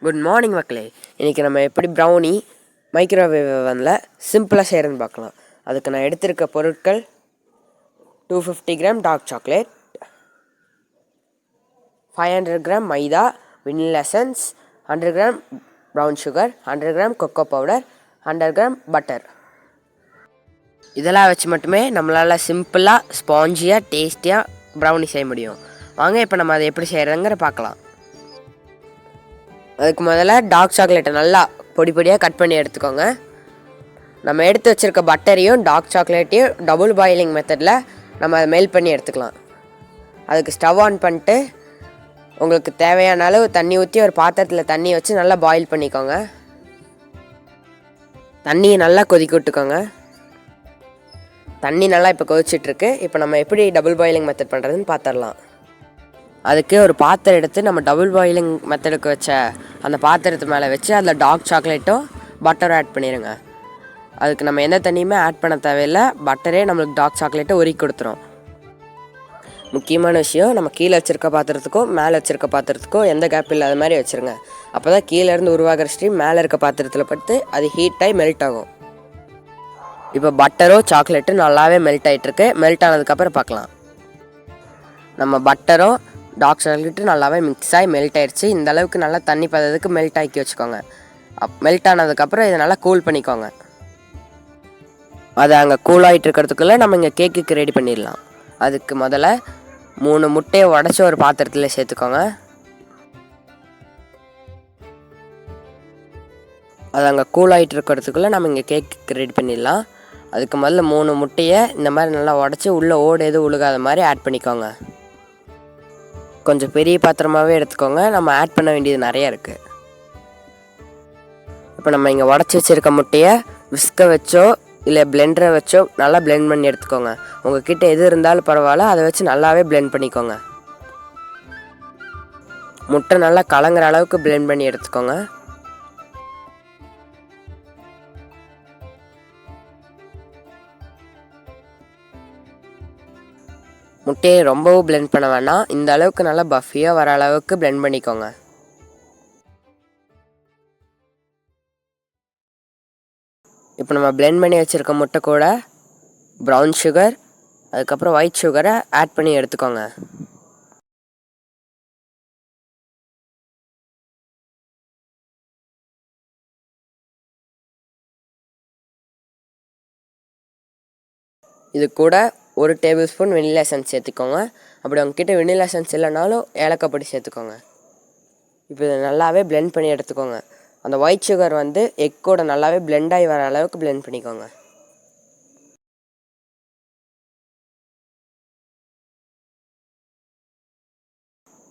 Good morning மக்களே. இன்றைக்கி நம்ம எப்படி ப்ரௌனி மைக்ரோவேவ் ஓவனில் சிம்பிளாக செய்கிறதுன்னு பார்க்கலாம். அதுக்கு நான் எடுத்திருக்க பொருட்கள் 250 கிராம் டார்க் சாக்லேட், 500 கிராம் மைதா, vanilla essence, 100 gram brown sugar, 100 gram cocoa powder, 100 gram butter. இதெல்லாம் வச்சு மட்டுமே நம்மளால் சிம்பிளாக ஸ்பாஞ்சியாக டேஸ்டியாக ப்ரௌனி செய்ய முடியும். வாங்க இப்போ நம்ம அதை எப்படி செய்கிறதுங்கிற பார்க்கலாம். அதுக்கு முதல்ல டார்க் சாக்லேட்டை நல்லா பொடி பொடியாக கட் பண்ணி எடுத்துக்கோங்க. நம்ம எடுத்து வச்சுருக்க பட்டரையும் டார்க் சாக்லேட்டையும் டபுள் பாயிலிங் மெத்தடில் நம்ம அதை மெல்ட் பண்ணி எடுத்துக்கலாம். அதுக்கு ஸ்டவ் ஆன் பண்ணிட்டு உங்களுக்கு தேவையான அளவு தண்ணி ஊற்றி ஒரு பாத்திரத்தில் தண்ணி வச்சு நல்லா பாயில் பண்ணிக்கோங்க. தண்ணியை நல்லா கொதிக்க விட்டுக்கோங்க. தண்ணி நல்லா இப்போ கொதிச்சிட்ருக்கு. இப்போ நம்ம எப்படி டபுள் பாயிலிங் மெத்தட் பண்ணுறதுன்னு பார்த்துடலாம். அதுக்கு ஒரு பாத்திரம் எடுத்து நம்ம டபுள் பாயிலிங் மெத்தடுக்கு வச்ச அந்த பாத்திரத்து மேலே வச்சு அதில் டார்க் சாக்லேட்டும் பட்டரும் ஆட் பண்ணிடுங்க. அதுக்கு நம்ம எந்த தண்ணியுமே ஆட் பண்ண தேவையில்லை. பட்டரே நம்மளுக்கு டார்க் சாக்லேட்டை உருக்கி கொடுத்துரும். முக்கியமான விஷயம், நம்ம கீழே வச்சுருக்க பாத்திரத்துக்கும் மேலே வச்சுருக்க பாத்திரத்துக்கும் எந்த கேப் இல்லாத மாதிரி வச்சுருங்க. அப்போ தான் கீழேருந்து உருவாகிற ஸ்ட்ரீம் மேலே இருக்க பாத்திரத்தில் பட்டு அது ஹீட்டாகி மெல்ட் ஆகும். இப்போ பட்டரும் சாக்லேட்டும் நல்லாவே மெல்ட் ஆகிட்டுருக்கு. மெல்ட் ஆனதுக்கப்புறம் பார்க்கலாம். நம்ம பட்டரும் டார்க் சாக்லேட்டு நல்லாவே மிக்ஸ் ஆகி மெல்ட் ஆகிடுச்சு. இந்த அளவுக்கு நல்லா தண்ணி பதத்துக்கு மெல்ட் ஆக்கி வச்சுக்கோங்க. மெல்ட் ஆனதுக்கப்புறம் இதை நல்லா கூல் பண்ணிக்கோங்க. அதை அங்கே கூல் ஆகிட்டு இருக்கிறதுக்குள்ளே நம்ம இங்கே கேக்குக்கு ரெடி பண்ணிடலாம். அதுக்கு முதல்ல 3 முட்டையை உடச்சி ஒரு பாத்திரத்தில் சேர்த்துக்கோங்க. அது அங்கே கூல் ஆகிட்டு இருக்கிறதுக்குள்ளே நம்ம இங்கே கேக்கு ரெடி பண்ணிடலாம். அதுக்கு முதல்ல 3 முட்டையை இந்த மாதிரி நல்லா உடச்சி உள்ளே ஓடு எதுவும் உழுகாத மாதிரி ஆட் பண்ணிக்கோங்க. கொஞ்சம் பெரிய பாத்திரமாகவே எடுத்துக்கோங்க. நம்ம ஆட் பண்ண வேண்டியது நிறையா இருக்குது. இப்போ நம்ம இங்கே உடச்சி வச்சுருக்க முட்டையை விஸ்கை வச்சோ இல்லை பிளெண்டரை வச்சோ நல்லா பிளெண்ட் பண்ணி எடுத்துக்கோங்க. உங்கள் கிட்டே எது இருந்தாலும் பரவாயில்ல, அதை வச்சு நல்லாவே பிளெண்ட் பண்ணிக்கோங்க. முட்டை நல்லா கலங்குற அளவுக்கு பிளெண்ட் பண்ணி எடுத்துக்கோங்க. முட்டையை ரொம்பவும் பிளெண்ட் பண்ண வேணாம். இந்த அளவுக்கு நல்லா பஃபியாக வர அளவுக்கு பிளெண்ட் பண்ணிக்கோங்க. இப்போ நம்ம பிளெண்ட் பண்ணி வச்சுருக்க முட்டை கூட ப்ரௌன் சுகர், அதுக்கப்புறம் ஒயிட் சுகரை ஆட் பண்ணி எடுத்துக்கோங்க. இது கூட 1 டேபிள் ஸ்பூன் வெனிலா எசன்ஸ் சேர்த்துக்கோங்க. அப்படி உங்ககிட்ட வெனிலா எசன்ஸ் இல்லைனாலும் ஏலக்காய் பொடி சேர்த்துக்கோங்க. இப்போ இதை நல்லாவே பிளெண்ட் பண்ணி எடுத்துக்கோங்க. அந்த ஒயிட் சுகர் எக் கூட நல்லாவே பிளெண்ட் ஆகி வர அளவுக்கு பிளெண்ட் பண்ணிக்கோங்க.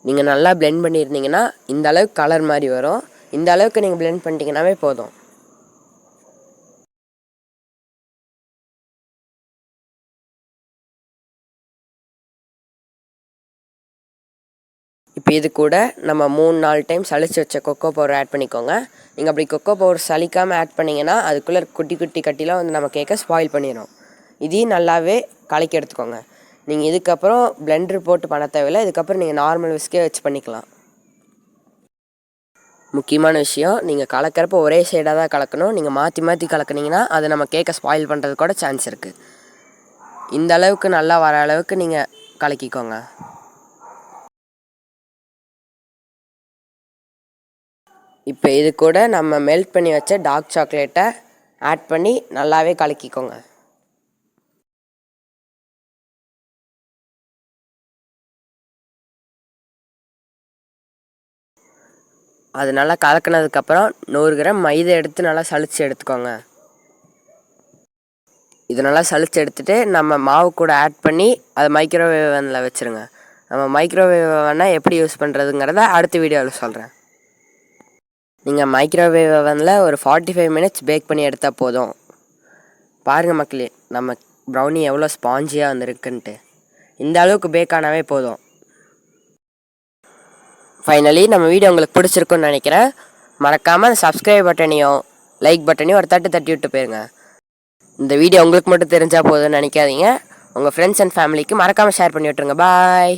நீங்கள் நல்லா பிளெண்ட் பண்ணியிருந்தீங்கன்னா இந்த அளவுக்கு கலர் மாதிரி வரும். இந்த அளவுக்கு நீங்கள் பிளெண்ட் பண்ணிட்டீங்கன்னாவே போதும். இப்போ இது கூட நம்ம 3-4 டைம் சளிச்சு வச்ச கொக்கோ பவுடர் ஆட் பண்ணிக்கோங்க. நீங்கள் அப்படி கொக்கோ பவுடர் சலிக்காமல் ஆட் பண்ணிங்கன்னா அதுக்குள்ளே குட்டி குட்டி கட்டிலாம் நம்ம கேக்கை ஸ்பாயில் பண்ணிடும். இதையும் நல்லாவே கலக்கி எடுத்துக்கோங்க. நீங்கள் இதுக்கப்புறம் பிளெண்டர் போட்டு பண்ண தேவையில்லை. இதுக்கப்புறம் நீங்கள் நார்மல் விஸ்கே வச்சு பண்ணிக்கலாம். முக்கியமான விஷயம், நீங்கள் கலக்கிறப்போ ஒரே சைடாக தான் கலக்கணும். நீங்கள் மாற்றி மாற்றி கலக்குனீங்கன்னா அது நம்ம கேக்கை ஸ்பாயில் பண்ணுறது கூட சான்ஸ் இருக்குது. இந்த அளவுக்கு நல்லா வர அளவுக்கு நீங்கள் கலக்கிக்கோங்க. இப்போ இது கூட நம்ம மெல்ட் பண்ணி வச்ச டார்க் சாக்லேட்டை ஆட் பண்ணி நல்லாவே கலக்கிக்கோங்க. அது நல்லா கலக்கினதுக்கப்புறம் 100 கிராம் மைதா எடுத்து நல்லா சளிச்சு எடுத்துக்கோங்க. இது நல்லா சளிச்சு எடுத்துகிட்டு நம்ம மாவு கூட ஆட் பண்ணி அதை மைக்ரோவேவ் ஓவனில் வச்சுருங்க. நம்ம மைக்ரோவேவ் ஓவனை எப்படி யூஸ் பண்ணுறதுங்கிறத அடுத்த வீடியோவில் சொல்கிறேன். நீங்கள் மைக்ரோவேவ் ஓவனில் ஒரு 45 மினிட்ஸ் பேக் பண்ணி எடுத்தால் போதும். பாருங்கள் மக்களே, நம்ம ப்ரௌனி எவ்வளோ ஸ்பாஞ்சியாக வந்திருக்குன்ட்டு. இந்த அளவுக்கு பேக் ஆனாவே போதும். ஃபைனலி நம்ம வீடியோ உங்களுக்கு பிடிச்சிருக்குன்னு நினைக்கிறேன். மறக்காமல் சப்ஸ்கிரைப் பட்டனையும் லைக் பட்டனையும் ஒரு தட்டி விட்டு போயிருங்க. இந்த வீடியோ உங்களுக்கு மட்டும் தெரிஞ்சால் போதும்னு நினைக்காதீங்க. உங்கள் ஃப்ரெண்ட்ஸ் அண்ட் ஃபேமிலிக்கு மறக்காமல் ஷேர் பண்ணி விட்டுருங்க. பாய்.